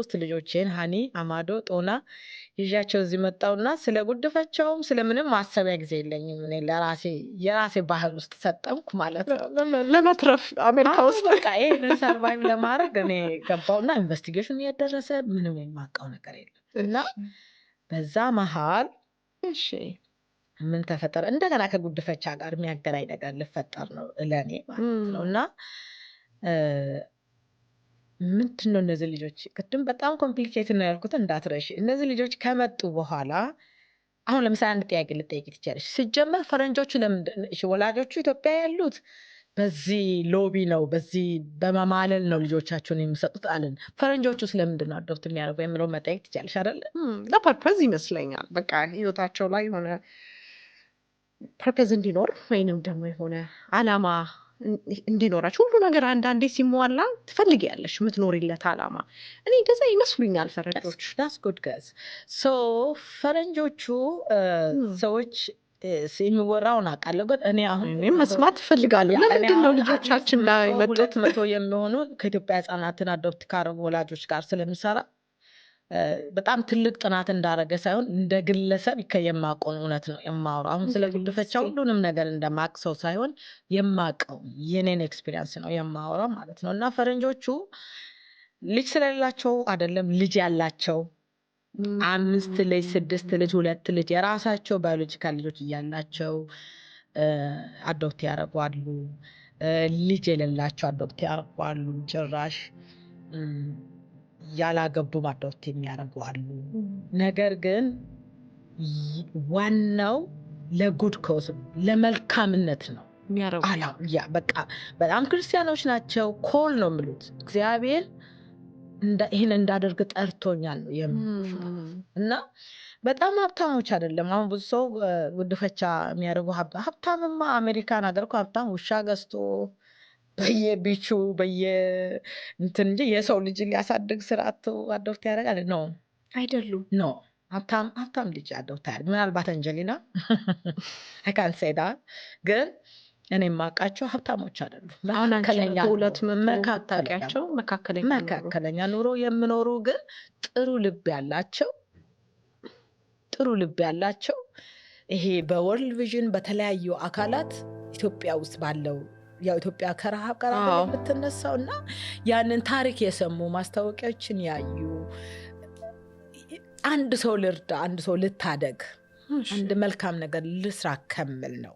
3 ልጆቼን ሃኒ አማዶ ጦና ይዣቸው እዚህ መጣውና ስለ ጉድፈቻውም ስለምንም ማሰቢያ ጊዜ የለኝም እኔ የራሴ ባህል ውስጥ ሰጠምኩ ማለት ነው ለመትረፍ አሜሪካ ውስጥ በቃ ይሄንን ሰርቫይቭ ለማድረግ እኔ ገባውና ኢንቨስቲጌሽን እያደረሰ ምንም የማውቀው ነገር የለም እና በዛ መሃል እሺ ምን ተፈጠረ እንደገና ከጉድፈቻ ጋር የሚያገናኝ ነገር ልፈጠር ነው ለኔ ማለት ነው እና ምንድነው እነዚህ ልጆች ቅድም በጣም ኮምፕሊኬትድ ነው ያልኩት እንዳትረሺ እነዚህ ልጆች ከመጡ በኋላ አሁን ለምሳሌ አንድ ጥያቄ ልጠይቅ ትችያለሽ ሲጀመር ፈረንጆቹ ለምንድን ወላጆቹ ኢትዮጵያ ያሉት በዚህ ሎቢ ነው በዚህ በመማለል ነው ልጆቻቸውን የሚሰጡት አለን ፈረንጆቹ ስለምንድን ነው አዶፕት የሚያደርጉ የሚለው መጠየቅ ትችያለሽ አይደል ለፐርፐዝ ይመስለኛል በቃ ህይወታቸው ላይ የሆነ ፐርፐዝ እንዲኖር ወይንም ደግሞ የሆነ አላማ እንዲኖራችሁ ሁሉ ነገር አንዳንዴ ሲሟላ ትፈልጊያለሽ የምትኖሪለት አላማ እኔ እንደዛ ይመስሉኛል ፈረንጆች that's good guys so ፈረንጆቹ ሰዎች የሚወራውን አውቃለሁ ግን እኔ አሁን መስማት እፈልጋለሁ ለምንድን ነው ልጆቻችን ላይ መጡት 200 የሚሆኑ ከኢትዮጵያ ህጻናትን አዶፕት ካረጉ ወላጆች ጋር ስለምሰራ በጣም ትልቅ ጥናት እንዳረገ ሳይሆን እንደ ግለሰብ የማውቀው እውነት ነው የማወራው አሁን ስለ ጉድፈቻ ሁሉንም ነገር እንደማቅሰው ሳይሆን የማውቀው የኔን ኤክስፒሪየንስ ነው የማወራው ማለት ነው እና ፈረንጆቹ ልጅ ስለሌላቸው አይደለም ልጅ ያላቸው 5 ልጅ 6 ልጅ 2 ልጅ የራሳቸው ባዮሎጂካል ልጆች እያላቸው አዶፕት ያደርጋሉ ልጅ የሌላቸው አዶፕት ያደርጋሉ ጭራሽ ያላገቡ አዶፕት የሚያደርጉ አሉ ነገር ግን ዋናው ለጉድ ኮዝ ለመልካምነት ነው የሚያረጋው ያ በቃ በጣም ክርስቲያኖች ናቸው ኮል ነው የሚሉት እግዚአብሔር ይሄን እንዳደርግ ጠርቶኛል እና በጣም ሀብታሞች አይደለም አሁን ብዙ ሰው ጉድፈቻ የሚያደርጉ ሀብታምማ አሜሪካን ሀገር እኮ ሀብታም ውሻ ገዝቶ በየቢቹ እንትን እንጂ የሰው ልጅ ሊያሳድግ ስርዓቱ አዶፕት ያደርጋል ነው አይደሉም ኖ ሀብታም ልጅ አዶፕት ያደርግ ምናልባት አንጀሊና I can't say that ግን እኔ የማውቃቸው ሀብታሞች አይደሉም መካከለኛ ኑሮ የሚኖሩ ግን ጥሩ ልብ ያላቸው ይሄ በወርልድ ቪዥን በተለያዩ አካላት ኢትዮጵያ ውስጥ ባለው ያው ኢትዮጵያ ከረሃብ ጋር የምትነሳው እና ያንን ታሪክ የሰሙ ማስታወቂያዎችን ያዩ አንድ ሰው ልርዳ አንድ ሰው ልታደግ አንድ መልካም ነገር ልስራ ከመል ነው